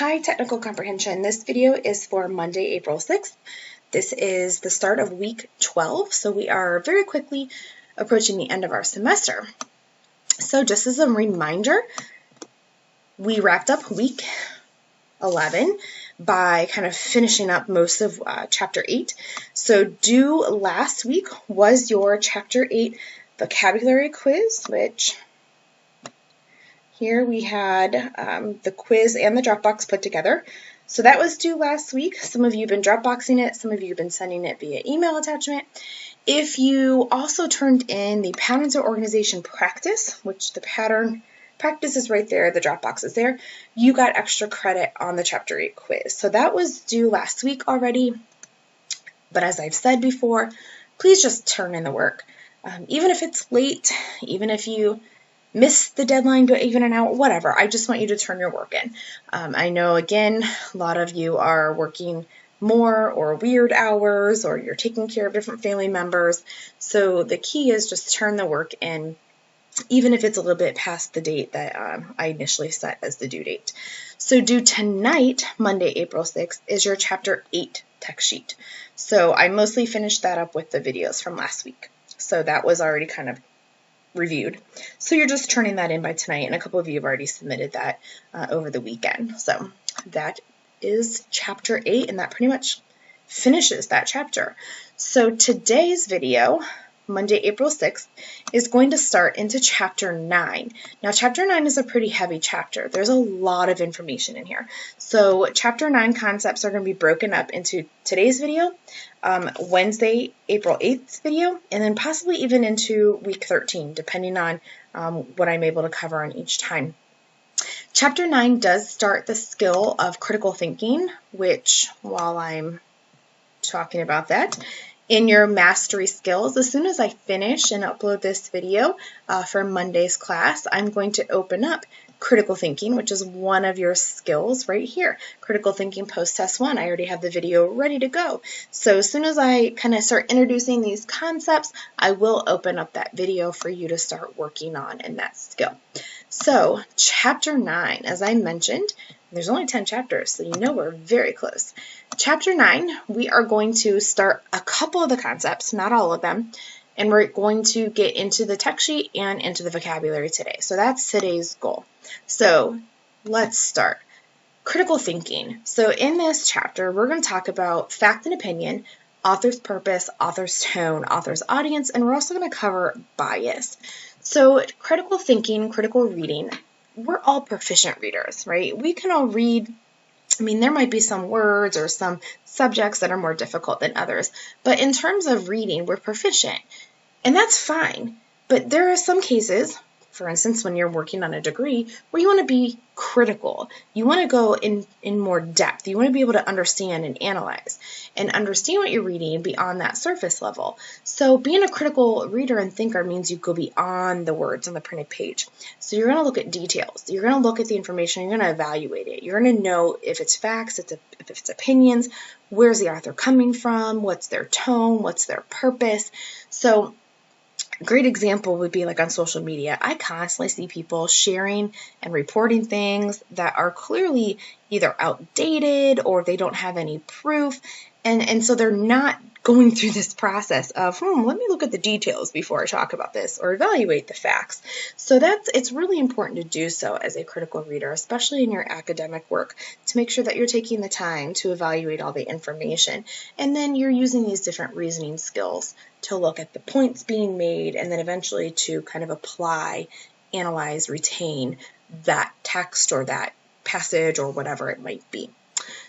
Hi, Technical Comprehension. This video is for Monday, April 6th. This is the start of week 12, so we are very quickly approaching the end of our semester. So just as a reminder, we wrapped up week 11 by kind of finishing up most of chapter 8. So due last week was your chapter 8 vocabulary quiz, which here we had the quiz and the Dropbox put together. So that was due last week. Some of you have been Dropboxing it. Some of you have been sending it via email attachment. If you also turned in the Patterns of Organization Practice, which the pattern practice is right there, the Dropbox is there, you got extra credit on the Chapter 8 quiz. So that was due last week already. But as I've said before, please just turn in the work. Even if it's late, even if you miss the deadline by even an hour, whatever. I just want you to turn your work in. I know, again, a lot of you are working more or weird hours, or you're taking care of different family members. So the key is just turn the work in, even if it's a little bit past the date that I initially set as the due date. So due tonight, Monday, April 6th, is your Chapter 8 text sheet. So I mostly finished that up with the videos from last week. So that was already kind of reviewed. So you're just turning that in by tonight, and a couple of you have already submitted that over the weekend. So that is Chapter 8, and that pretty much finishes that chapter. So today's video, Monday, April 6th, is going to start into Chapter 9. Now, Chapter 9 is a pretty heavy chapter. There's a lot of information in here. So Chapter 9 concepts are going to be broken up into today's video, Wednesday, April 8th video, and then possibly even into week 13, depending on what I'm able to cover on each time. Chapter 9 does start the skill of critical thinking, which, while I'm talking about that, in your mastery skills, as soon as I finish and upload this video for Monday's class, I'm going to open up critical thinking, which is one of your skills right here. Critical thinking post-test 1. I already have the video ready to go. So as soon as I kind of start introducing these concepts, I will open up that video for you to start working on in that skill. So Chapter 9, as I mentioned, there's only 10 chapters, so you know we're very close. Chapter 9, we are going to start a couple of the concepts, not all of them, and we're going to get into the text sheet and into the vocabulary today. So that's today's goal. So let's start. Critical thinking. So in this chapter, we're going to talk about fact and opinion, author's purpose, author's tone, author's audience, and we're also going to cover bias. So critical thinking, critical reading, we're all proficient readers, right? We can all read. I mean, there might be some words or some subjects that are more difficult than others, but in terms of reading, we're proficient, and that's fine. But there are some cases, for instance, when you're working on a degree, where you want to be critical. You want to go in more depth. You want to be able to understand and analyze and understand what you're reading beyond that surface level. So being a critical reader and thinker means you go beyond the words on the printed page. So you're going to look at details. You're going to look at the information. You're going to evaluate it. You're going to know if it's facts, if it's opinions, where's the author coming from, what's their tone, what's their purpose. So a great example would be like on social media. I constantly see people sharing and reporting things that are clearly either outdated or they don't have any proof. And so they're not going through this process of, let me look at the details before I talk about this or evaluate the facts. So it's really important to do so as a critical reader, especially in your academic work, to make sure that you're taking the time to evaluate all the information. And then you're using these different reasoning skills to look at the points being made and then eventually to kind of apply, analyze, retain that text or that passage or whatever it might be.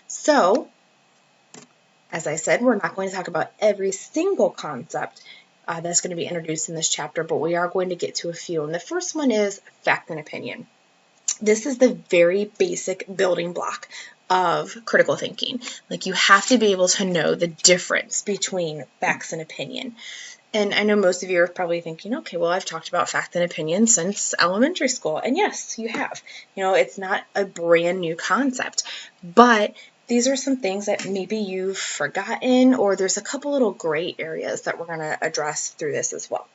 So, as I said, we're not going to talk about every single concept that's going to be introduced in this chapter, but we are going to get to a few. And the first one is fact and opinion. This is the very basic building block of critical thinking. Like, you have to be able to know the difference between facts and opinion. And I know most of you are probably thinking, okay, well, I've talked about fact and opinion since elementary school. And yes, you have. You know, it's not a brand new concept, but these are some things that maybe you've forgotten, or there's a couple little gray areas that we're going to address through this as well.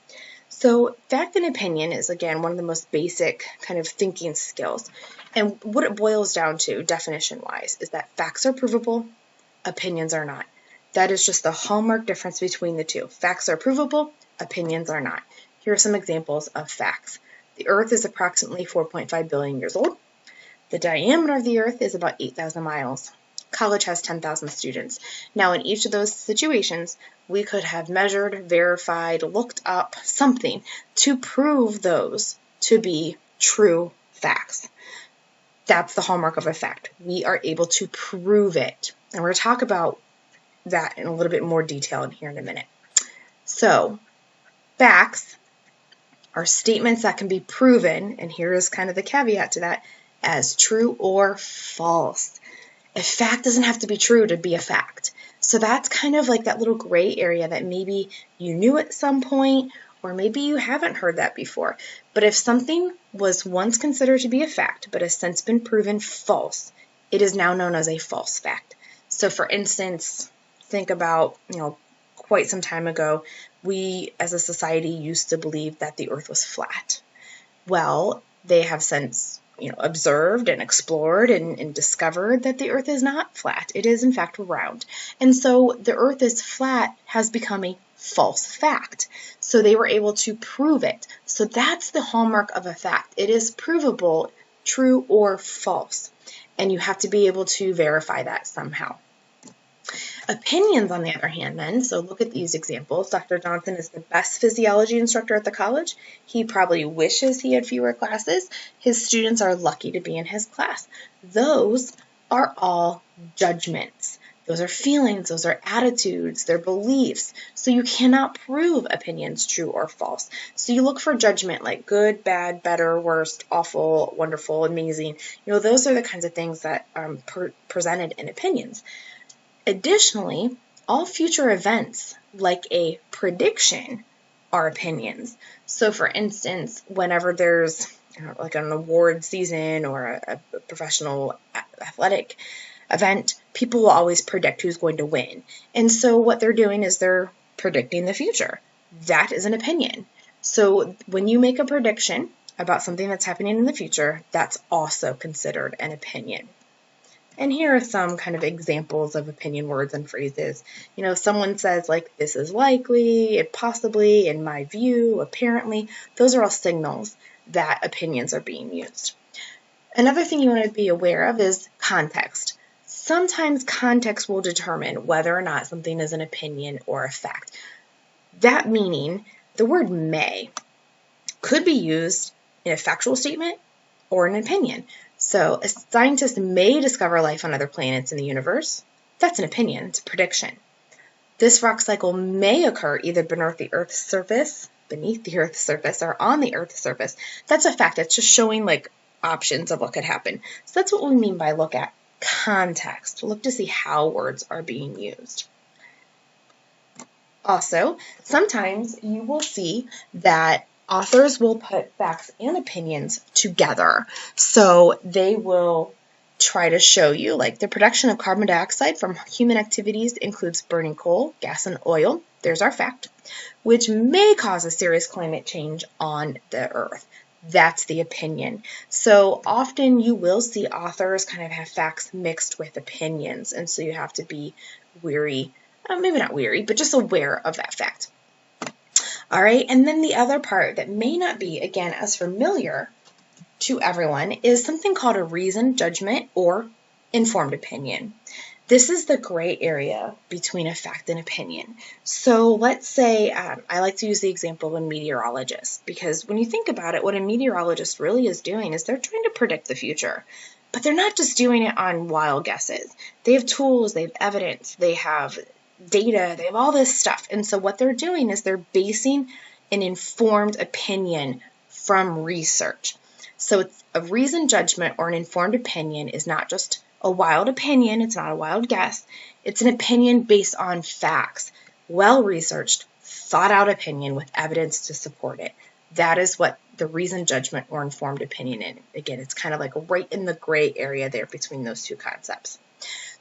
So fact and opinion is, again, one of the most basic kind of thinking skills. And what it boils down to, definition-wise, is that facts are provable, opinions are not. That is just the hallmark difference between the two. Facts are provable, opinions are not. Here are some examples of facts. The Earth is approximately 4.5 billion years old. The diameter of the Earth is about 8,000 miles. College has 10,000 students. Now, in each of those situations, we could have measured, verified, looked up something to prove those to be true facts. That's the hallmark of a fact. We are able to prove it. And we're going to talk about that in a little bit more detail in here in a minute. So, facts are statements that can be proven, and here is kind of the caveat to that, as true or false. A fact doesn't have to be true to be a fact. So that's kind of like that little gray area that maybe you knew at some point, or maybe you haven't heard that before. But if something was once considered to be a fact, but has since been proven false, it is now known as a false fact. So for instance, think about, quite some time ago, we as a society used to believe that the Earth was flat. Well, they have since observed and explored and discovered that the Earth is not flat. It is, in fact, round. And so the Earth is flat has become a false fact. So they were able to prove it. So that's the hallmark of a fact. It is provable, true or false. And you have to be able to verify that somehow. Opinions, on the other hand, then, so look at these examples. Dr. Johnson is the best physiology instructor at the college. He probably wishes he had fewer classes. His students are lucky to be in his class. Those are all judgments. Those are feelings, those are attitudes, they're beliefs. So you cannot prove opinions true or false. So you look for judgment like good, bad, better, worst, awful, wonderful, amazing. Those are the kinds of things that are presented in opinions. Additionally, all future events, like a prediction, are opinions. So for instance, whenever there's like an award season or a professional athletic event, people will always predict who's going to win. And so what they're doing is they're predicting the future. That is an opinion. So when you make a prediction about something that's happening in the future, that's also considered an opinion. And here are some kind of examples of opinion words and phrases. Someone says like, this is likely, it possibly, in my view, apparently. Those are all signals that opinions are being used. Another thing you want to be aware of is context. Sometimes context will determine whether or not something is an opinion or a fact. That meaning, the word may could be used in a factual statement or an opinion. So a scientist may discover life on other planets in the universe. That's an opinion. It's a prediction. This rock cycle may occur either beneath the Earth's surface, or on the Earth's surface. That's a fact. It's just showing like options of what could happen. So that's what we mean by look at context. Look to see how words are being used. Also, sometimes you will see that authors will put facts and opinions together. So they will try to show you, like, the production of carbon dioxide from human activities includes burning coal, gas, and oil. There's our fact, which may cause a serious climate change on the Earth. That's the opinion. So often you will see authors kind of have facts mixed with opinions, and so you have to be wary, maybe not weary, but just aware of that fact. All right, and then the other part that may not be, again, as familiar to everyone is something called a reasoned judgment or informed opinion. This is the gray area between a fact and opinion. So let's say, I like to use the example of a meteorologist, because when you think about it, what a meteorologist really is doing is they're trying to predict the future. But they're not just doing it on wild guesses. They have tools, they have evidence, they have data, they have all this stuff. And so what they're doing is they're basing an informed opinion from research. So it's a reasoned judgment or an informed opinion is not just a wild opinion, it's not a wild guess. It's an opinion based on facts, well-researched, thought-out opinion with evidence to support it. That is what the reasoned judgment or informed opinion is. Again, it's kind of like right in the gray area there between those two concepts.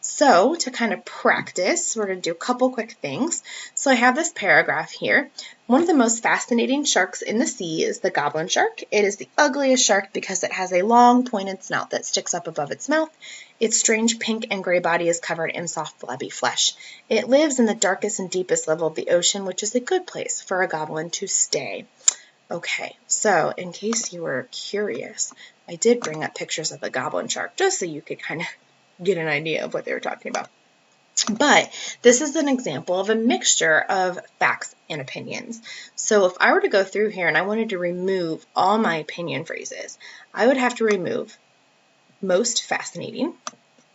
So to kind of practice, we're going to do a couple quick things. So I have this paragraph here. One of the most fascinating sharks in the sea is the goblin shark. It is the ugliest shark because it has a long pointed snout that sticks up above its mouth. Its strange pink and gray body is covered in soft flabby flesh. It lives in the darkest and deepest level of the ocean, which is a good place for a goblin to stay. Okay, so in case you were curious, I did bring up pictures of the goblin shark just so you could kind of get an idea of what they were talking about. But this is an example of a mixture of facts and opinions. So if I were to go through here and I wanted to remove all my opinion phrases, I would have to remove most fascinating,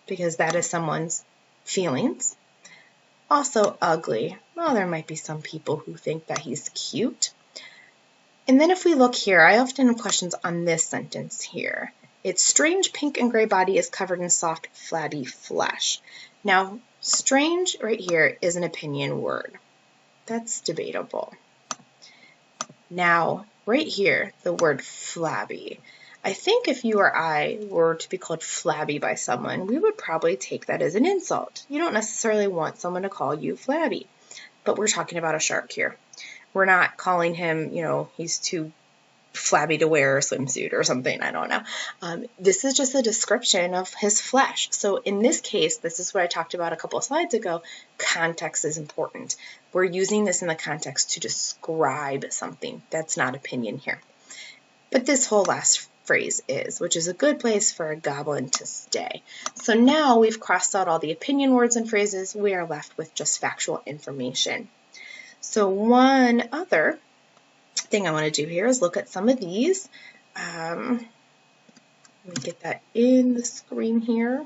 because that is someone's feelings. Also ugly. Well, there might be some people who think that he's cute. And then if we look here, I often have questions on this sentence here. Its strange pink and gray body is covered in soft, flabby flesh. Now, strange right here is an opinion word. That's debatable. Now, right here, the word flabby. I think if you or I were to be called flabby by someone, we would probably take that as an insult. You don't necessarily want someone to call you flabby, but we're talking about a shark here. We're not calling him, he's too flabby to wear a swimsuit or something, I don't know. This is just a description of his flesh. So in this case, this is what I talked about a couple of slides ago, context is important. We're using this in the context to describe something. That's not opinion here. But this whole last phrase is, which is a good place for a goblin to stay. So now we've crossed out all the opinion words and phrases. We are left with just factual information. So one other thing I want to do here is look at some of these. Let me get that in the screen here.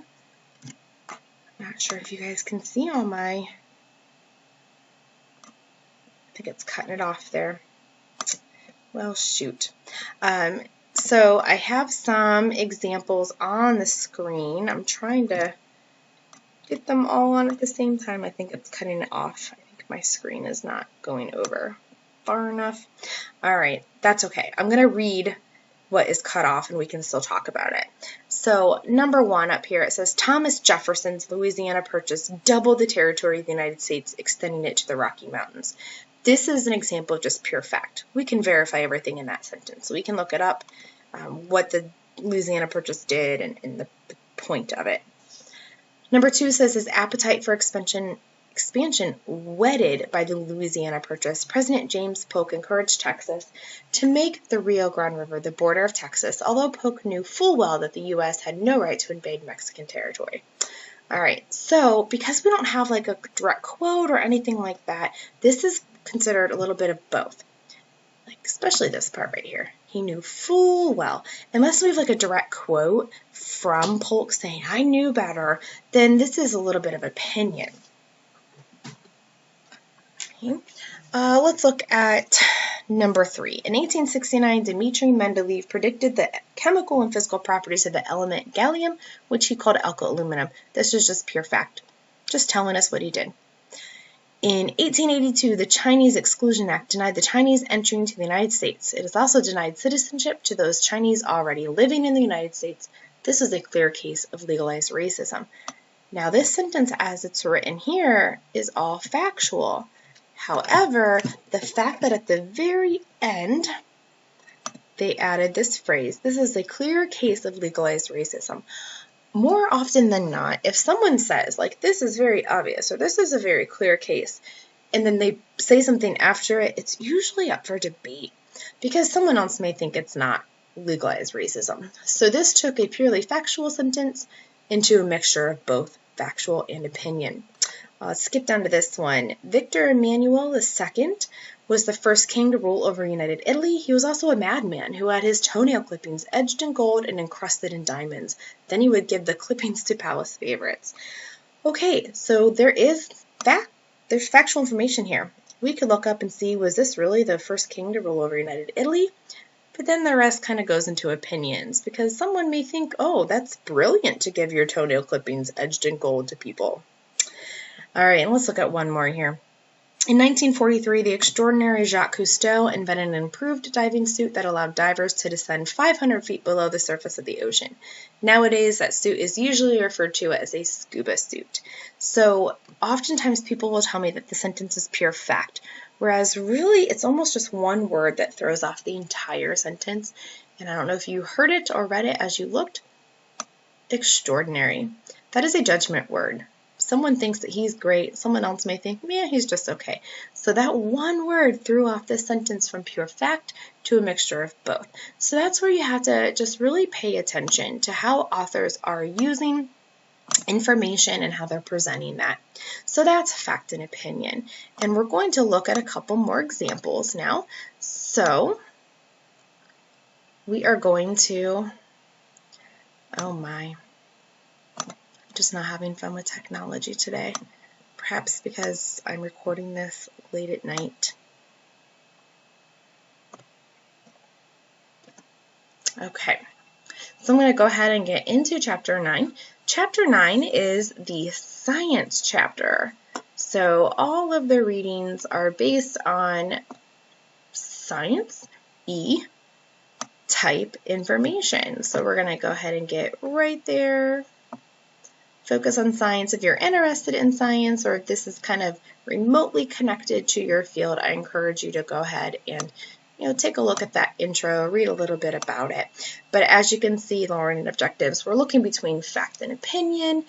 Not sure if you guys can see all my, I think it's cutting it off there. Well, shoot. So I have some examples on the screen. I'm trying to get them all on at the same time. I think it's cutting it off. I think my screen is not going over far enough. All right, that's okay. I'm going to read what is cut off and we can still talk about it. So number 1 up here, it says Thomas Jefferson's Louisiana Purchase doubled the territory of the United States, extending it to the Rocky Mountains. This is an example of just pure fact. We can verify everything in that sentence. We can look it up, what the Louisiana Purchase did and the point of it. Number 2 says his appetite for expansion whetted by the Louisiana Purchase, President James Polk encouraged Texas to make the Rio Grande River the border of Texas, although Polk knew full well that the U.S. had no right to invade Mexican territory. All right, so because we don't have like a direct quote or anything like that, this is considered a little bit of both, like especially this part right here. He knew full well. Unless we have like a direct quote from Polk saying, I knew better, then this is a little bit of opinion. Let's look at number 3. In 1869, Dmitri Mendeleev predicted the chemical and physical properties of the element gallium, which he called alkylaluminum. This is just pure fact, just telling us what he did. In 1882, the Chinese Exclusion Act denied the Chinese entry into the United States. It has also denied citizenship to those Chinese already living in the United States. This is a clear case of legalized racism. Now, this sentence, as it's written here, is all factual. However, the fact that at the very end, they added this phrase, this is a clear case of legalized racism. More often than not, if someone says, like, this is very obvious, or this is a very clear case, and then they say something after it, it's usually up for debate, because someone else may think it's not legalized racism. So this took a purely factual sentence into a mixture of both factual and opinion. Let's skip down to this one. Victor Emmanuel II was the first king to rule over United Italy. He was also a madman who had his toenail clippings edged in gold and encrusted in diamonds. Then he would give the clippings to palace favorites. Okay, so there's factual information here. We could look up and see, was this really the first king to rule over United Italy? But then the rest kind of goes into opinions, because someone may think, oh, that's brilliant to give your toenail clippings edged in gold to people. All right, and let's look at one more here. In 1943, the extraordinary Jacques Cousteau invented an improved diving suit that allowed divers to descend 500 feet below the surface of the ocean. Nowadays, that suit is usually referred to as a scuba suit. So oftentimes people will tell me that the sentence is pure fact, whereas really it's almost just one word that throws off the entire sentence. And I don't know if you heard it or read it as you looked. Extraordinary. That is a judgment word. Someone thinks that he's great. Someone else may think, yeah, he's just okay. So that one word threw off this sentence from pure fact to a mixture of both. So that's where you have to just really pay attention to how authors are using information and how they're presenting that. So that's fact and opinion. And we're going to look at a couple more examples now. So we are going to, oh my, just not having fun with technology today. Perhaps because I'm recording this late at night. Okay, so I'm going to go ahead and get into Chapter 9. Chapter 9 is the science chapter. So all of the readings are based on science, type information. So we're going to go ahead and get right there. Focus on science. If you're interested in science or if this is kind of remotely connected to your field, I encourage you to go ahead and take a look at that intro, read a little bit about it. But as you can see, the learning objectives, we're looking between fact and opinion,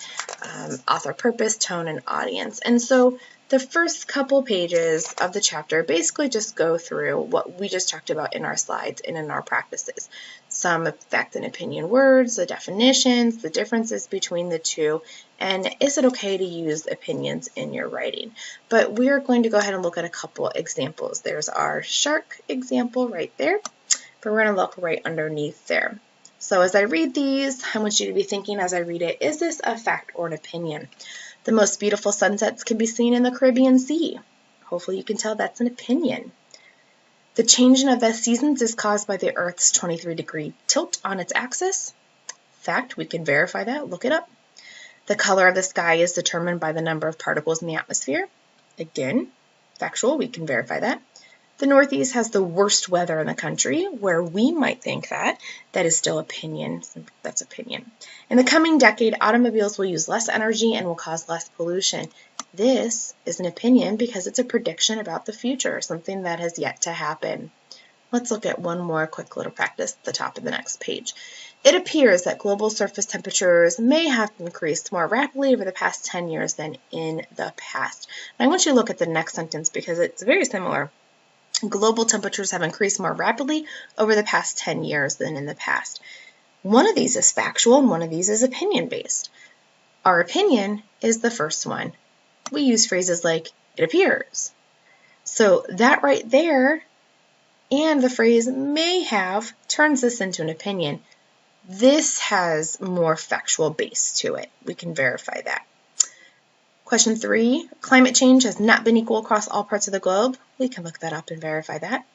author purpose, tone, and audience. And so the first couple pages of the chapter basically just go through what we just talked about in our slides and in our practices. Some fact and opinion words, the definitions, the differences between the two, and is it okay to use opinions in your writing? But we're going to go ahead and look at a couple examples. There's our shark example right there, but we're going to look right underneath there. So as I read these, I want you to be thinking as I read it, is this a fact or an opinion? The most beautiful sunsets can be seen in the Caribbean Sea. Hopefully you can tell that's an opinion. The changing of the seasons is caused by the Earth's 23-degree tilt on its axis. Fact, we can verify that, look it up. The color of the sky is determined by the number of particles in the atmosphere. Again, factual, we can verify that. The Northeast has the worst weather in the country, where we might think that. That is still opinion. That's opinion. In the coming decade, automobiles will use less energy and will cause less pollution. This is an opinion because it's a prediction about the future, something that has yet to happen. Let's look at one more quick little practice at the top of the next page. It appears that global surface temperatures may have increased more rapidly over the past 10 years than in the past. And I want you to look at the next sentence because it's very similar. Global temperatures have increased more rapidly over the past 10 years than in the past. One of these is factual and one of these is opinion-based. Our opinion is the first one. We use phrases like, it appears. So that right there and the phrase may have turns this into an opinion. This has more factual base to it. We can verify that. Question 3, climate change has not been equal across all parts of the globe. We can look that up and verify that.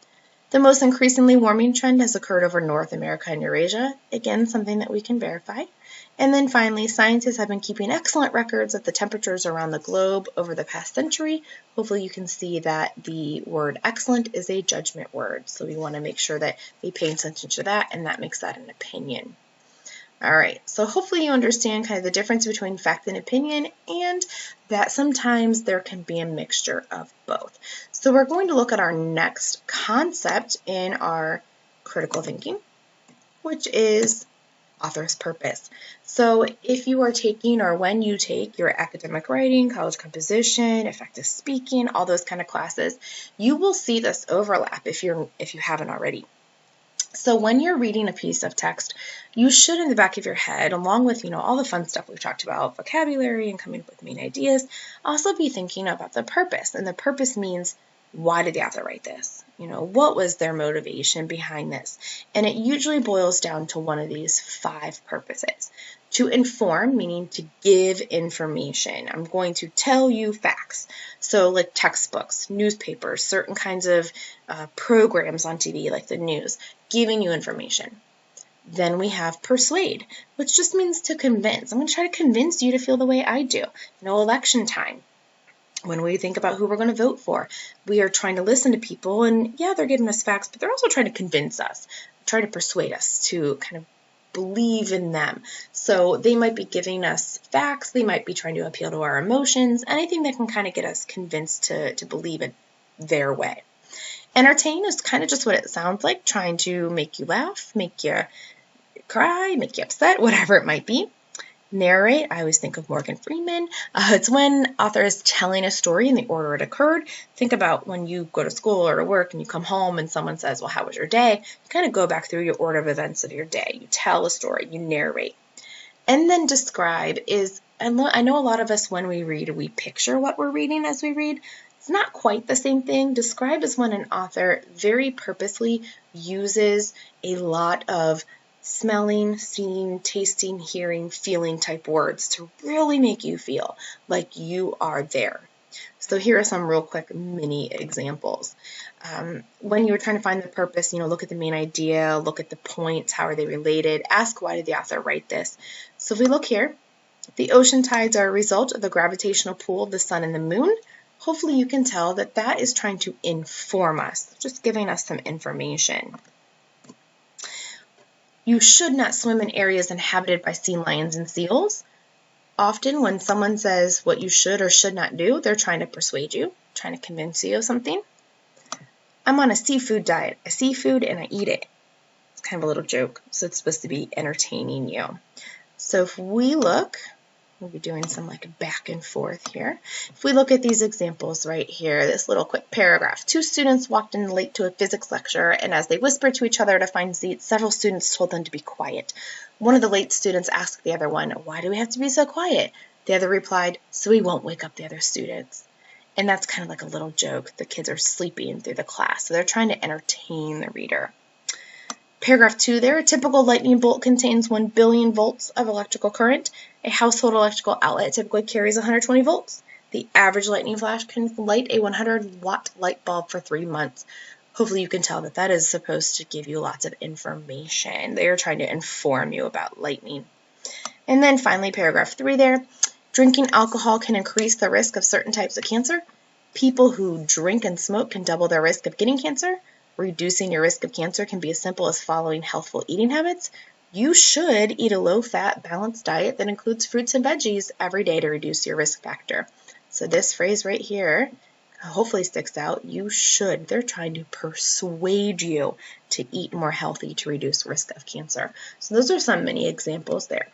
The most increasingly warming trend has occurred over North America and Eurasia. Again, something that we can verify. And then finally, scientists have been keeping excellent records of the temperatures around the globe over the past century. Hopefully you can see that the word excellent is a judgment word. So we want to make sure that we pay attention to that, and that makes that an opinion. All right, so hopefully you understand kind of the difference between fact and opinion, and that sometimes there can be a mixture of both. So we're going to look at our next concept in our critical thinking, which is author's purpose. So if you are taking, or when you take your academic writing, college composition, effective speaking, all those kind of classes, you will see this overlap if you haven't already. So when you're reading a piece of text, you should, in the back of your head, along with, all the fun stuff we've talked about, vocabulary and coming up with main ideas, also be thinking about the purpose. And the purpose means, why did the author write this? What was their motivation behind this? And it usually boils down to one of these 5 purposes. To inform, meaning to give information. I'm going to tell you facts. So like textbooks, newspapers, certain kinds of programs on TV like the news, giving you information. Then we have persuade, which just means to convince. I'm going to try to convince you to feel the way I do. Election time. When we think about who we're going to vote for, we are trying to listen to people, and yeah, they're giving us facts, but they're also trying to convince us, try to persuade us to kind of believe in them. So they might be giving us facts, they might be trying to appeal to our emotions, anything that can kind of get us convinced to believe it their way. Entertain is kind of just what it sounds like, trying to make you laugh, make you cry, make you upset, whatever it might be. Narrate, I always think of Morgan Freeman. It's when author is telling a story in the order it occurred. Think about when you go to school or to work and you come home and someone says, well, how was your day? You kind of go back through your order of events of your day. You tell a story, you narrate. And then describe is, I know a lot of us when we read, we picture what we're reading as we read. It's not quite the same thing. Describe is when an author very purposely uses a lot of smelling, seeing, tasting, hearing, feeling type words to really make you feel like you are there. So here are some real quick mini examples. When you're trying to find the purpose, look at the main idea, look at the points, how are they related, ask why did the author write this. So if we look here, the ocean tides are a result of the gravitational pull of the sun and the moon. Hopefully you can tell that that is trying to inform us, just giving us some information. You should not swim in areas inhabited by sea lions and seals. Often when someone says what you should or should not do, they're trying to persuade you, trying to convince you of something. I'm on a seafood diet. I see food and I eat it. It's kind of a little joke, so it's supposed to be entertaining you. So if we look, we'll be doing some like back and forth here. If we look at these examples right here, this little quick paragraph. 2 students walked in late to a physics lecture, and as they whispered to each other to find seats, several students told them to be quiet. One of the late students asked the other one, why do we have to be so quiet? The other replied, so we won't wake up the other students. And that's kind of like a little joke. The kids are sleeping through the class, so they're trying to entertain the reader. Paragraph 2 there, a typical lightning bolt contains 1 billion volts of electrical current. A household electrical outlet typically carries 120 volts. The average lightning flash can light a 100-watt light bulb for 3 months. Hopefully you can tell that that is supposed to give you lots of information. They are trying to inform you about lightning. And then finally, paragraph 3 there, drinking alcohol can increase the risk of certain types of cancer. People who drink and smoke can double their risk of getting cancer. Reducing your risk of cancer can be as simple as following healthful eating habits. You should eat a low-fat, balanced diet that includes fruits and veggies every day to reduce your risk factor. So this phrase right here hopefully sticks out. You should. They're trying to persuade you to eat more healthy to reduce risk of cancer. So those are some mini examples there.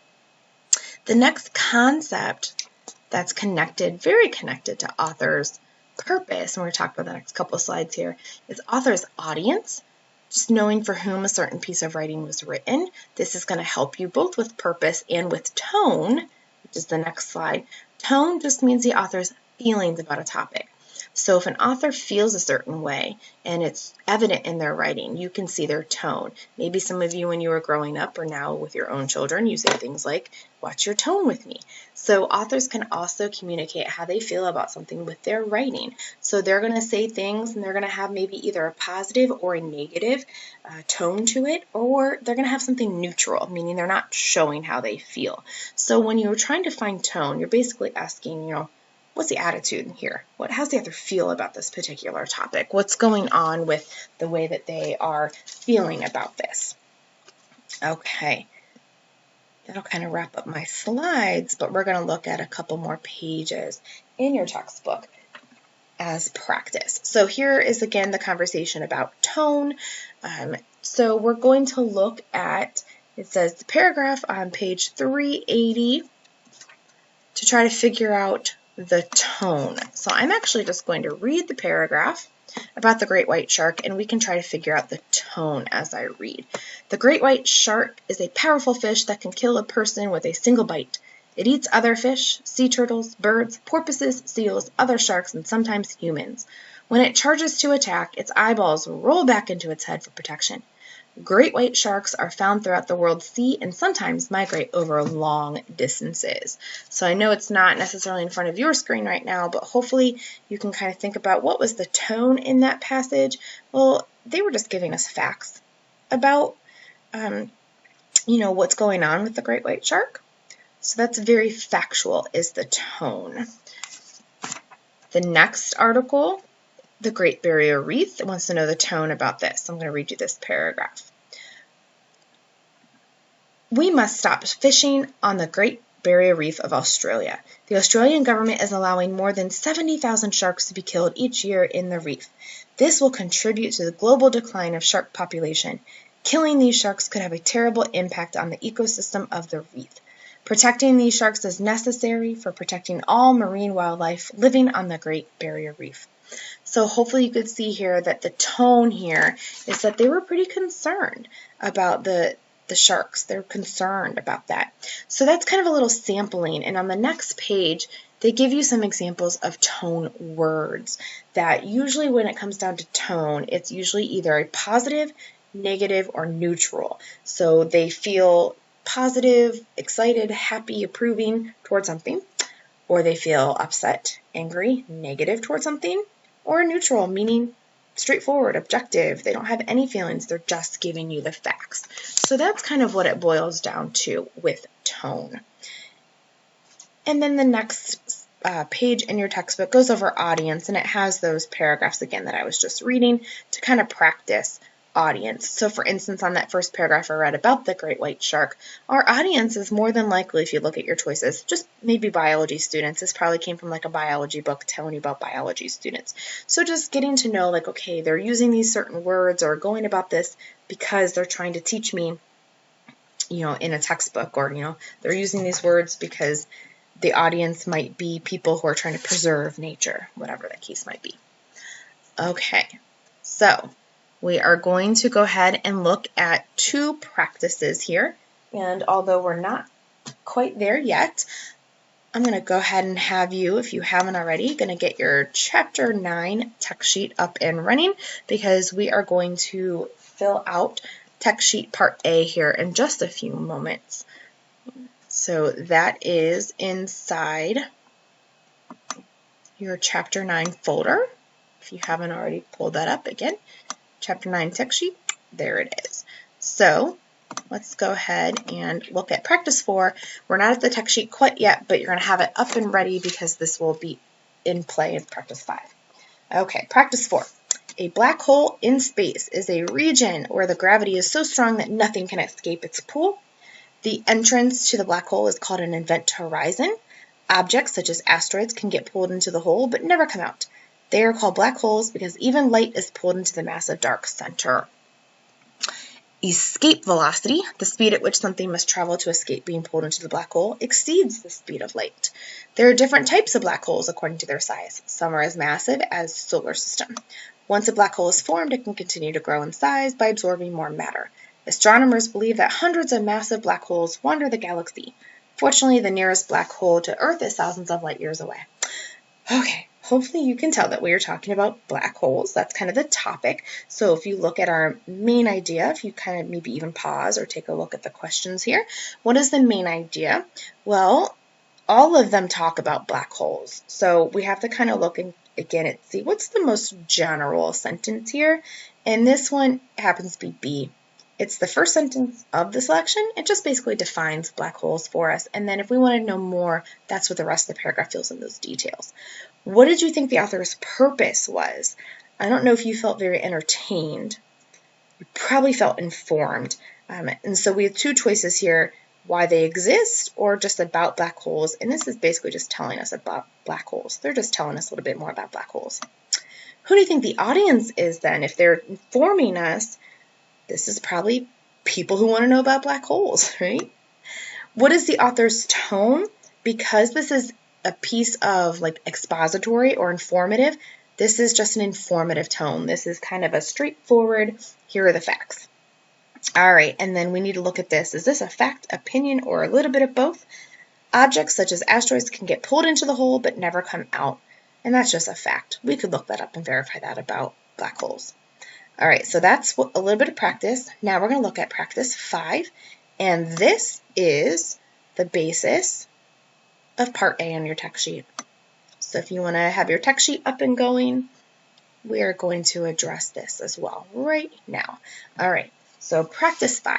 The next concept that's connected, very connected to authors' purpose, and we're going to talk about the next couple of slides here, is author's audience. Just knowing for whom a certain piece of writing was written. This is going to help you both with purpose and with tone, which is the next slide. Tone just means the author's feelings about a topic. So if an author feels a certain way and it's evident in their writing, you can see their tone. Maybe some of you when you were growing up or now with your own children, you say things like, watch your tone with me. So authors can also communicate how they feel about something with their writing. So they're going to say things and they're going to have maybe either a positive or a negative tone to it, or they're going to have something neutral, meaning they're not showing how they feel. So when you're trying to find tone, you're basically asking, what's the attitude here? How's the author feel about this particular topic? What's going on with the way that they are feeling about this? Okay, that'll kind of wrap up my slides, but we're going to look at a couple more pages in your textbook as practice. So here is again the conversation about tone. So we're going to look at, it says the paragraph on page 380 to try to figure out the tone. So I'm actually just going to read the paragraph about the great white shark, and we can try to figure out the tone as I read. The great white shark is a powerful fish that can kill a person with a single bite. It eats other fish, sea turtles, birds, porpoises, seals, other sharks, and sometimes humans. When it charges to attack, its eyeballs roll back into its head for protection. Great white sharks are found throughout the world's sea and sometimes migrate over long distances. So I know it's not necessarily in front of your screen right now, but hopefully you can kind of think about what was the tone in that passage. Well, they were just giving us facts about, what's going on with the great white shark. So that's very factual is the tone. The next article, the Great Barrier Reef, wants to know the tone about this. I'm going to read you this paragraph. We must stop fishing on the Great Barrier Reef of Australia. The Australian government is allowing more than 70,000 sharks to be killed each year in the reef. This will contribute to the global decline of shark population. Killing these sharks could have a terrible impact on the ecosystem of the reef. Protecting these sharks is necessary for protecting all marine wildlife living on the Great Barrier Reef. So hopefully you could see here that the tone here is that they were pretty concerned about the sharks. They're concerned about that. So that's kind of a little sampling. And on the next page, they give you some examples of tone words that usually when it comes down to tone, it's usually either a positive, negative, or neutral. So they feel positive, excited, happy, approving towards something, or they feel upset, angry, negative towards something, or neutral, meaning straightforward, objective. They don't have any feelings. They're just giving you the facts. So that's kind of what it boils down to with tone. And then the next page in your textbook goes over audience, and it has those paragraphs again that I was just reading to kind of practice audience. So for instance, on that first paragraph I read about the great white shark, our audience is more than likely, if you look at your choices, just maybe biology students. This probably came from like a biology book telling you about biology students. So just getting to know like, okay, they're using these certain words or going about this because they're trying to teach me, in a textbook, or, they're using these words because the audience might be people who are trying to preserve nature, whatever the case might be. Okay, so we are going to go ahead and look at 2 practices here. And although we're not quite there yet, I'm going to go ahead and have you, if you haven't already, going to get your Chapter 9 text sheet up and running because we are going to fill out text sheet Part A here in just a few moments. So that is inside your Chapter 9 folder. If you haven't already pulled that up, again, Chapter 9 text sheet, there it is. So let's go ahead and look at practice 4. We're not at the text sheet quite yet, but you're going to have it up and ready because this will be in play in practice 5. Okay, practice 4. A black hole in space is a region where the gravity is so strong that nothing can escape its pull. The entrance to the black hole is called an event horizon. Objects such as asteroids can get pulled into the hole but never come out. They are called black holes because even light is pulled into the massive dark center. Escape velocity, the speed at which something must travel to escape being pulled into the black hole, exceeds the speed of light. There are different types of black holes according to their size. Some are as massive as the solar system. Once a black hole is formed, it can continue to grow in size by absorbing more matter. Astronomers believe that hundreds of massive black holes wander the galaxy. Fortunately, the nearest black hole to Earth is thousands of light years away. Okay, hopefully you can tell that we are talking about black holes. That's kind of the topic. So if you look at our main idea, if you kind of maybe even pause or take a look at the questions here, what is the main idea? Well, all of them talk about black holes. So we have to kind of look again and see what's the most general sentence here. And this one happens to be B. It's the first sentence of the selection. It just basically defines black holes for us. And then if we want to know more, that's what the rest of the paragraph fills in those details. What did you think the author's purpose was? I don't know if you felt very entertained. You probably felt informed. And so we have 2 choices here, why they exist or just about black holes. And this is basically just telling us about black holes. They're just telling us a little bit more about black holes. Who do you think the audience is then? If they're informing us, this is probably people who want to know about black holes, right? What is the author's tone? Because this is a piece of like expository or informative, this is just an informative tone. This is kind of a straightforward, here are the facts. All right, and then we need to look at this. Is this a fact, opinion, or a little bit of both? Objects such as asteroids can get pulled into the hole but never come out. And that's just a fact. We could look that up and verify that about black holes. All right, so that's a little bit of practice. Now we're going to look at practice 5, and this is the basis of Part A on your text sheet. So if you want to have your text sheet up and going, we are going to address this as well right now. All right, so practice 5.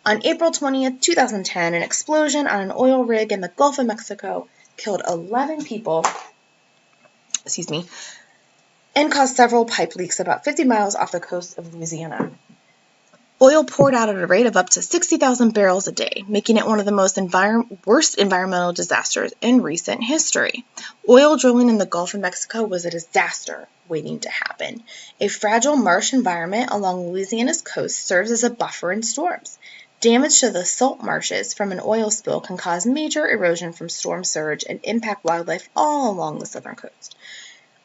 On April 20th, 2010, an explosion on an oil rig in the Gulf of Mexico killed 11 people and caused several pipe leaks about 50 miles off the coast of Louisiana. Oil poured out at a rate of up to 60,000 barrels a day, making it one of the worst environmental disasters in recent history. Oil drilling in the Gulf of Mexico was a disaster waiting to happen. A fragile marsh environment along Louisiana's coast serves as a buffer in storms. Damage to the salt marshes from an oil spill can cause major erosion from storm surge and impact wildlife all along the southern coast.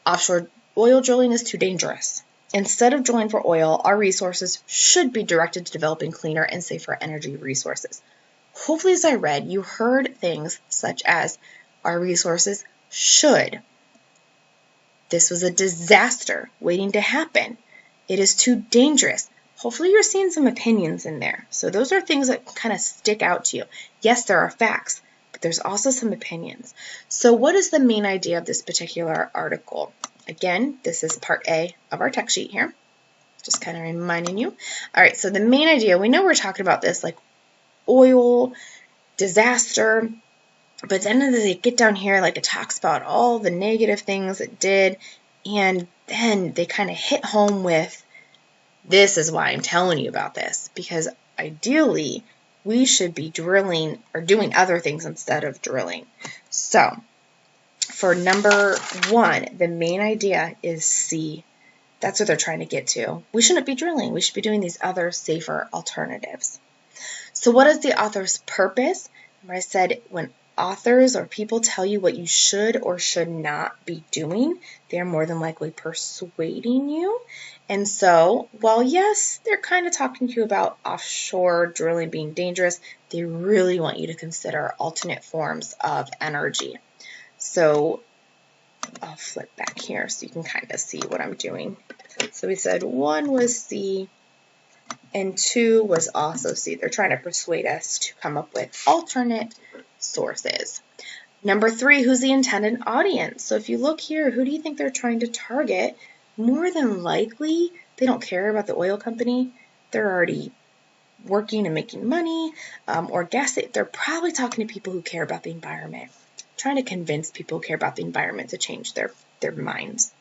Offshore oil drilling is too dangerous. Instead of drilling for oil, our resources should be directed to developing cleaner and safer energy resources. Hopefully, as I read, you heard things such as, our resources should. This was a disaster waiting to happen. It is too dangerous. Hopefully, you're seeing some opinions in there. So those are things that kind of stick out to you. Yes, there are facts, but there's also some opinions. So what is the main idea of this particular article? Again, this is part A of our text sheet here. Just kind of reminding you. All right, so the main idea, we know we're talking about this like oil, disaster, but then as they get down here, like it talks about all the negative things it did, and then they kind of hit home with, this is why I'm telling you about this, because ideally we should be drilling or doing other things instead of drilling. So, for number 1, the main idea is C. That's what they're trying to get to. We shouldn't be drilling. We should be doing these other safer alternatives. So what is the author's purpose? Remember I said when authors or people tell you what you should or should not be doing, they're more than likely persuading you. And so, while yes, they're kind of talking to you about offshore drilling being dangerous, they really want you to consider alternate forms of energy. So I'll flip back here so you can kind of see what I'm doing. So we said 1 was C and 2 was also C. They're trying to persuade us to come up with alternate sources. Number 3, who's the intended audience? So if you look here, who do you think they're trying to target? More than likely, they don't care about the oil company. They're already working and making money or guessing. They're probably talking to people who care about the environment, trying to convince people who care about the environment to change their minds.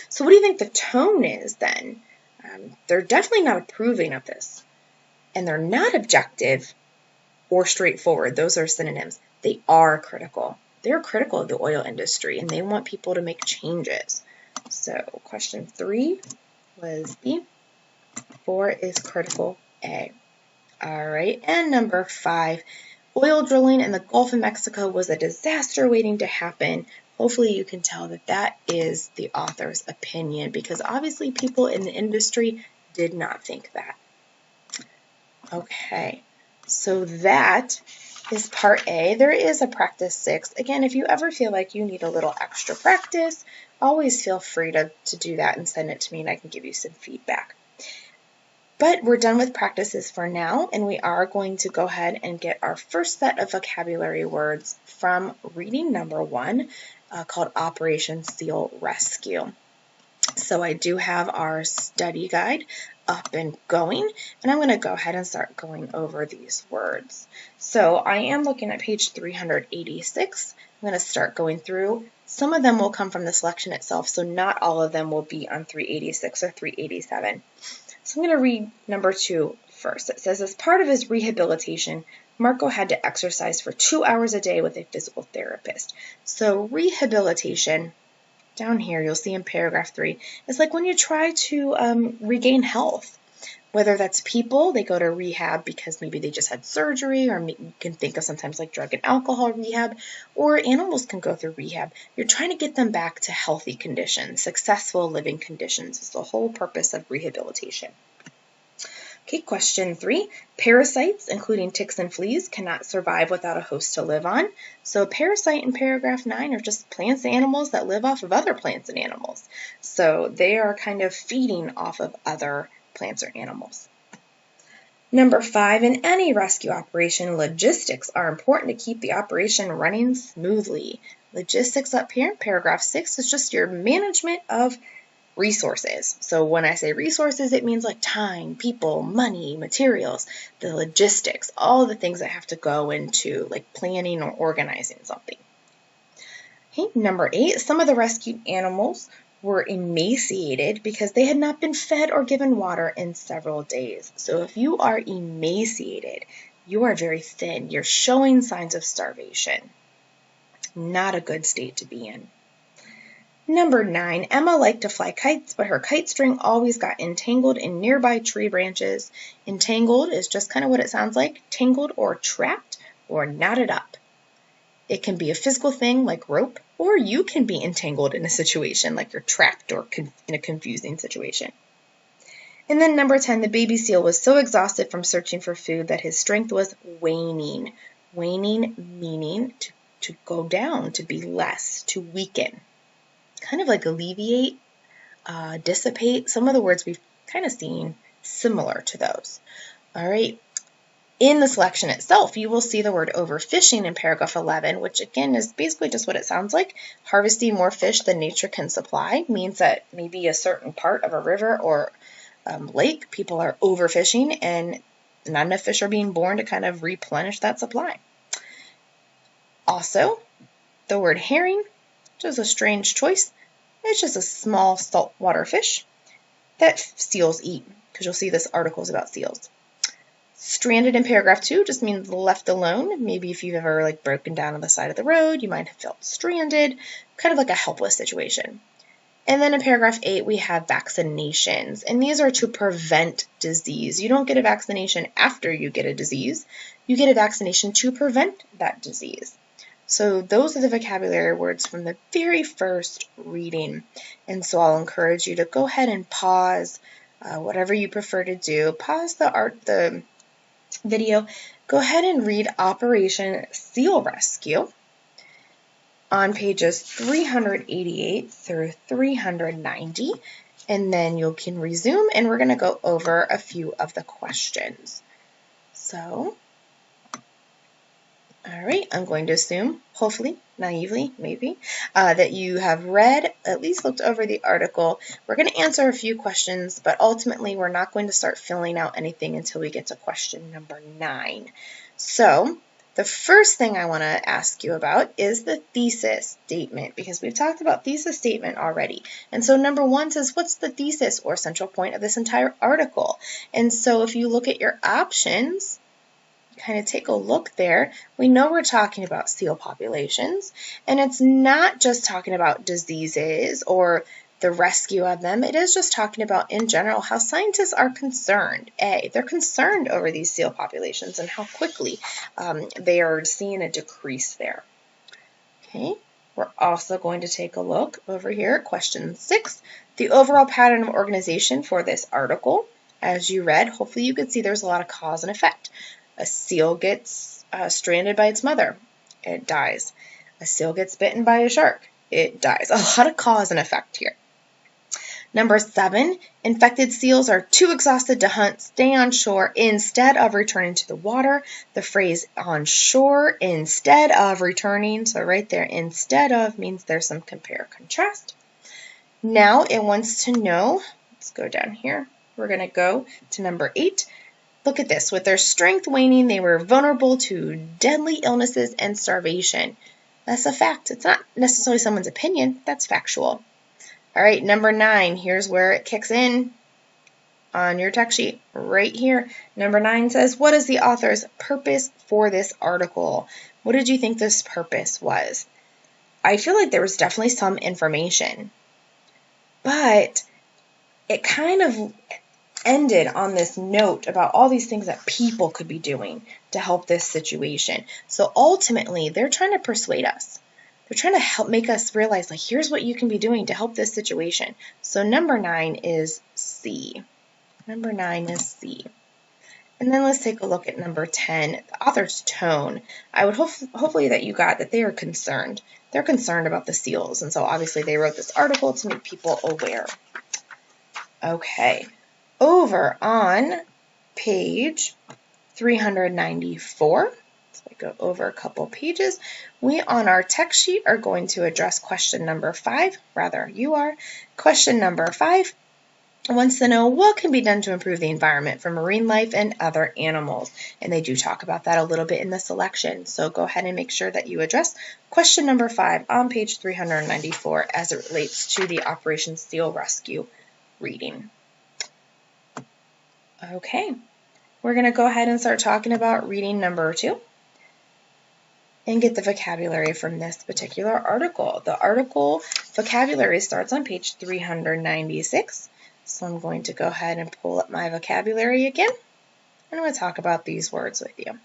So what do you think the tone is then? They're definitely not approving of this. And they're not objective or straightforward. Those are synonyms. They are critical. They're critical of the oil industry, and they want people to make changes. So question 3 was B. 4 is critical A. All right, and number 5. Oil drilling in the Gulf of Mexico was a disaster waiting to happen. Hopefully you can tell that that is the author's opinion, because obviously people in the industry did not think that. Okay, so that is part A. There is a practice 6. Again, if you ever feel like you need a little extra practice, always feel free to do that and send it to me and I can give you some feedback. But we're done with practices for now, and we are going to go ahead and get our first set of vocabulary words from reading number 1 called Operation Seal Rescue. So I do have our study guide up and going, and I'm going to go ahead and start going over these words. So I am looking at page 386. I'm going to start going through. Some of them will come from the selection itself, so not all of them will be on 386 or 387. So I'm going to read number 2 first. It says, as part of his rehabilitation, Marco had to exercise for 2 hours a day with a physical therapist. So rehabilitation, down here you'll see in paragraph 3, is like when you try to regain health. Whether that's people, they go to rehab because maybe they just had surgery, or you can think of sometimes like drug and alcohol rehab, or animals can go through rehab. You're trying to get them back to healthy conditions, successful living conditions is the whole purpose of rehabilitation. Okay, question 3. Parasites, including ticks and fleas, cannot survive without a host to live on. So a parasite in paragraph 9 are just plants and animals that live off of other plants and animals. So they are kind of feeding off of other plants or animals. Number 5, in any rescue operation, logistics are important to keep the operation running smoothly. Logistics up here, paragraph 6, is just your management of resources. So when I say resources, it means like time, people, money, materials, the logistics, all the things that have to go into like planning or organizing something. Okay, number 8, some of the rescued animals were emaciated because they had not been fed or given water in several days. So if you are emaciated, you are very thin. You're showing signs of starvation. Not a good state to be in. Number 9, Emma liked to fly kites, but her kite string always got entangled in nearby tree branches. Entangled is just kind of what it sounds like, tangled or trapped or knotted up. It can be a physical thing like rope, or you can be entangled in a situation like you're trapped or in a confusing situation. And then number 10, the baby seal was so exhausted from searching for food that his strength was waning. Waning meaning to go down, to be less, to weaken. Kind of like alleviate, dissipate. Some of the words we've kind of seen similar to those. All right. In the selection itself, you will see the word overfishing in paragraph 11, which again is basically just what it sounds like. Harvesting more fish than nature can supply means that maybe a certain part of a river or lake, people are overfishing and not enough fish are being born to kind of replenish that supply. Also, the word herring, which is a strange choice. It's just a small saltwater fish that seals eat, because you'll see this article is about seals. Stranded in paragraph 2 just means left alone. Maybe if you've ever broken down on the side of the road, you might have felt stranded, kind of like a helpless situation. And then in paragraph 8, we have vaccinations, and these are to prevent disease. You don't get a vaccination after you get a disease. You get a vaccination to prevent that disease. So those are the vocabulary words from the very first reading. And so I'll encourage you to go ahead and pause, whatever you prefer to do. Pause the video. Go ahead and read Operation Seal Rescue on pages 388 through 390, and then you can resume, and we're going to go over a few of the questions. So, all right, I'm going to assume, hopefully, naively, maybe, that you have read, at least looked over the article. We're going to answer a few questions, but ultimately we're not going to start filling out anything until we get to question number 9. So, the first thing I want to ask you about is the thesis statement, because we've talked about thesis statement already. And so number 1 says, what's the thesis or central point of this entire article? And so if you look at your options, kind of take a look there, we know we're talking about seal populations, and it's not just talking about diseases or the rescue of them. It is just talking about, in general, how scientists are concerned. They're concerned over these seal populations and how quickly they are seeing a decrease there. Okay, we're also going to take a look over here at question 6, the overall pattern of organization for this article. As you read, hopefully you could see there's a lot of cause and effect. A seal gets stranded by its mother. It dies. A seal gets bitten by a shark. It dies. A lot of cause and effect here. Number 7, infected seals are too exhausted to hunt, stay on shore instead of returning to the water. The phrase on shore instead of returning, so right there, instead of means there's some compare contrast. Now it wants to know, let's go down here. We're going to go to number 8. Look at this. With their strength waning, they were vulnerable to deadly illnesses and starvation. That's a fact. It's not necessarily someone's opinion. That's factual. All right, number 9, here's where it kicks in on your text sheet right here. Number 9 says, what is the author's purpose for this article? What did you think this purpose was? I feel like there was definitely some information, but it kind of ended on this note about all these things that people could be doing to help this situation. So ultimately, they're trying to persuade us. They're trying to help make us realize, here's what you can be doing to help this situation. So number 9 is C. Number 9 is C. And then let's take a look at number 10, the author's tone. I would hopefully that you got that they are concerned. They're concerned about the seals, and so obviously they wrote this article to make people aware. Okay, over on page 394, so I go over a couple pages, we on our text sheet are going to address question number 5, rather you are. Question number 5, wants to know what can be done to improve the environment for marine life and other animals. And they do talk about that a little bit in the selection. So go ahead and make sure that you address question number 5 on page 394 as it relates to the Operation Seal Rescue reading. Okay, we're going to go ahead and start talking about reading number 2 and get the vocabulary from this particular article. The article vocabulary starts on page 396. So I'm going to go ahead and pull up my vocabulary again, and I'm going to talk about these words with you.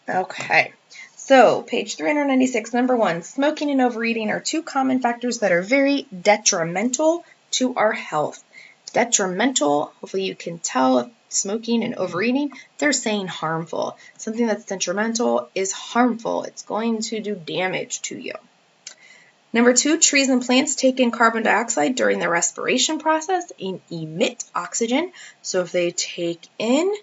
Okay, so page 396, number 1, smoking and overeating are 2 common factors that are very detrimental to our health. Detrimental, hopefully you can tell, smoking and overeating, they're saying harmful. Something that's detrimental is harmful. It's going to do damage to you. Number 2, trees and plants take in carbon dioxide during the respiration process and emit oxygen. So if they take in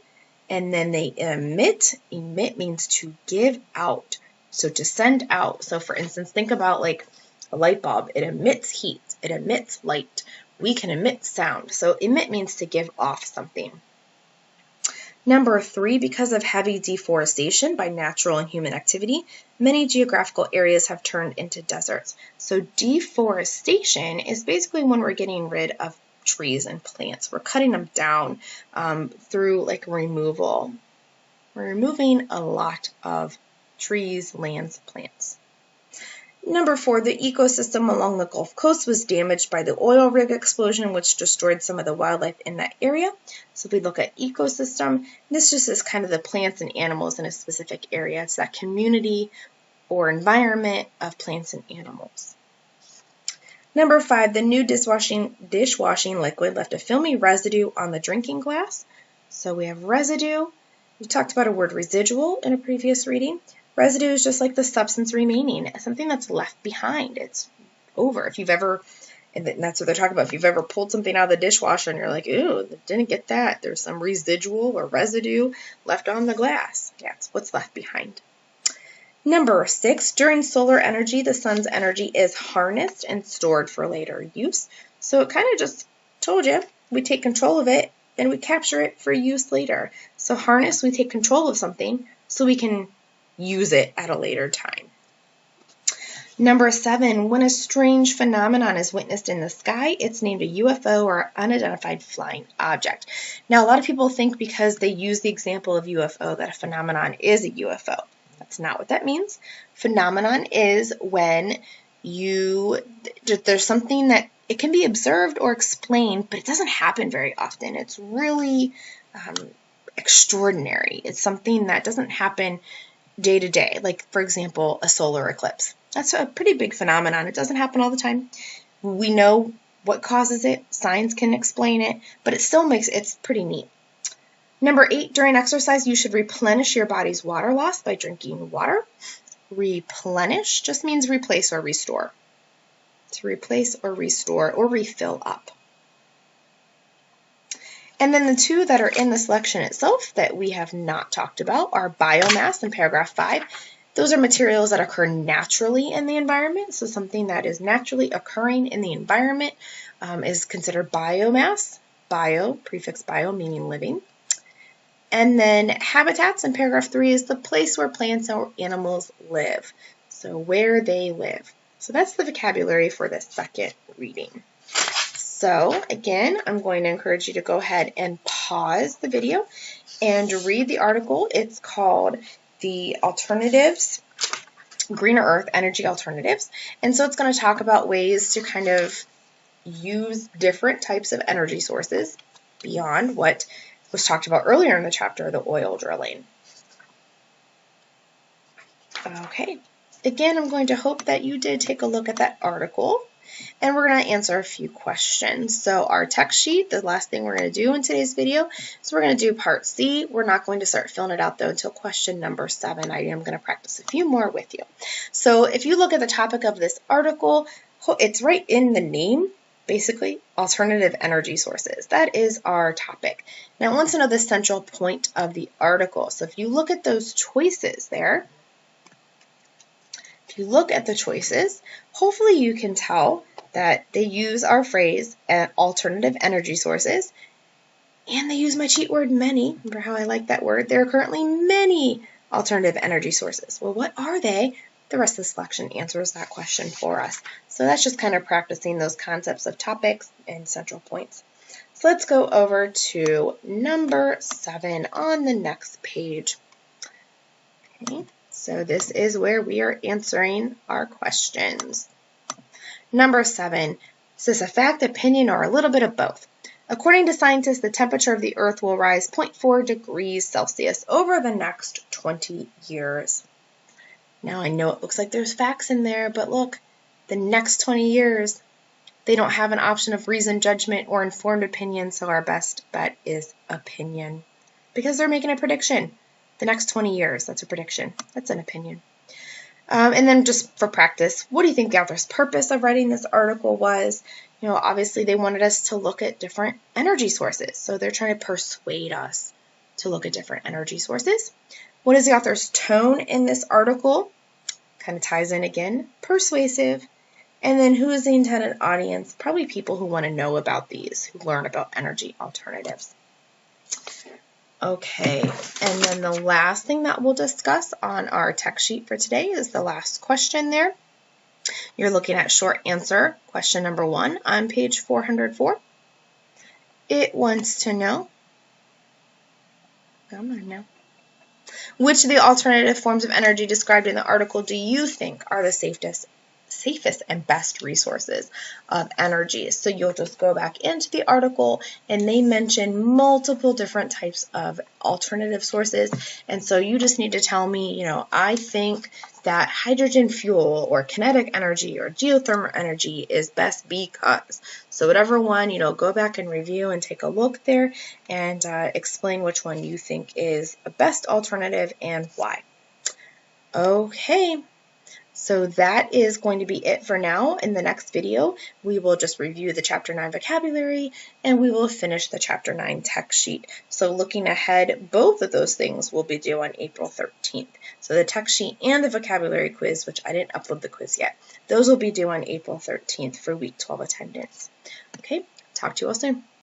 and then they emit means to give out. So to send out. So for instance, think about like a light bulb. It emits heat. It emits light. We can emit sound. So emit means to give off something. Number 3, because of heavy deforestation by natural and human activity, many geographical areas have turned into deserts. So deforestation is basically when we're getting rid of trees and plants. We're cutting them down through like removal. We're removing a lot of trees, lands, plants. Number 4, the ecosystem along the Gulf Coast was damaged by the oil rig explosion, which destroyed some of the wildlife in that area. So if we look at ecosystem, this just is kind of the plants and animals in a specific area. It's that community or environment of plants and animals. Number 5, the new dishwashing liquid left a filmy residue on the drinking glass. So we have residue. We talked about a word residual in a previous reading. Residue is just like the substance remaining, something that's left behind. It's over. If you've ever, and that's what they're talking about, if you've ever pulled something out of the dishwasher and you're like, ooh, didn't get that. There's some residual or residue left on the glass. Yeah, it's what's left behind. Number 6, during solar energy, the sun's energy is harnessed and stored for later use. So it kind of just told you, we take control of it and we capture it for use later. So harness, we take control of something so we can use it at a later time. Number 7, when a strange phenomenon is witnessed in the sky, it's named a UFO or unidentified flying object. Now, a lot of people think because they use the example of UFO that a phenomenon is a UFO. That's not what that means. Phenomenon is when there's something that it can be observed or explained, but it doesn't happen very often. It's really extraordinary. It's something that doesn't happen day to day, like for example, a solar eclipse. That's a pretty big phenomenon. It doesn't happen all the time. We know what causes it. Science can explain it, but it's pretty neat. Number 8, during exercise, you should replenish your body's water loss by drinking water. Replenish just means replace or restore. To replace or restore or refill up. And then the 2 that are in the selection itself that we have not talked about are biomass in paragraph 5. Those are materials that occur naturally in the environment. So something that is naturally occurring in the environment is considered biomass. Bio, prefix bio, meaning living. And then habitats in paragraph 3 is the place where plants or animals live. So where they live. So that's the vocabulary for the second reading. So again, I'm going to encourage you to go ahead and pause the video and read the article. It's called The Alternatives, Greener Earth Energy Alternatives. And so it's going to talk about ways to kind of use different types of energy sources beyond what was talked about earlier in the chapter, the oil drilling. Okay. Again, I'm going to hope that you did take a look at that article. And we're going to answer a few questions. So our text sheet, the last thing we're going to do in today's video, so we're going to do part C. We're not going to start filling it out though until question number 7. I am going to practice a few more with you. So if you look at the topic of this article, it's right in the name, basically, alternative energy sources. That is our topic. Now I want to know the central point of the article. So if you look at those choices there, if you look at the choices, hopefully you can tell that they use our phrase alternative energy sources, and they use my cheat word many. Remember how I like that word? There are currently many alternative energy sources. Well, what are they? The rest of the selection answers that question for us. So that's just kind of practicing those concepts of topics and central points. So let's go over to number 7 on the next page. Okay, so this is where we are answering our questions. Number 7, is this a fact, opinion, or a little bit of both? According to scientists, the temperature of the Earth will rise 0.4 degrees Celsius over the next 20 years. Now I know it looks like there's facts in there, but look, the next 20 years, they don't have an option of reason, judgment, or informed opinion, so our best bet is opinion. Because they're making a prediction. The next 20 years, that's a prediction. That's an opinion. And then just for practice, what do you think the author's purpose of writing this article was? You know, obviously they wanted us to look at different energy sources. So they're trying to persuade us to look at different energy sources. What is the author's tone in this article? Kind of ties in again, persuasive. And then who is the intended audience? Probably people who want to know about these, who learn about energy alternatives. Okay, and then the last thing that we'll discuss on our text sheet for today is the last question there. You're looking at short answer, question number 1 on page 404. It wants to know, come on now, which of the alternative forms of energy described in the article do you think are the safest and best resources of energy? So you'll just go back into the article and they mention multiple different types of alternative sources, and so you just need to tell me, I think that hydrogen fuel or kinetic energy or geothermal energy is best because. So whatever one, go back and review and take a look there and explain which one you think is the best alternative and why. Okay. So that is going to be it for now. In the next video, we will just review the Chapter 9 vocabulary and we will finish the Chapter 9 text sheet. So looking ahead, both of those things will be due on April 13th. So the text sheet and the vocabulary quiz, which I didn't upload the quiz yet, those will be due on April 13th for week 12 attendance. Okay, talk to you all soon.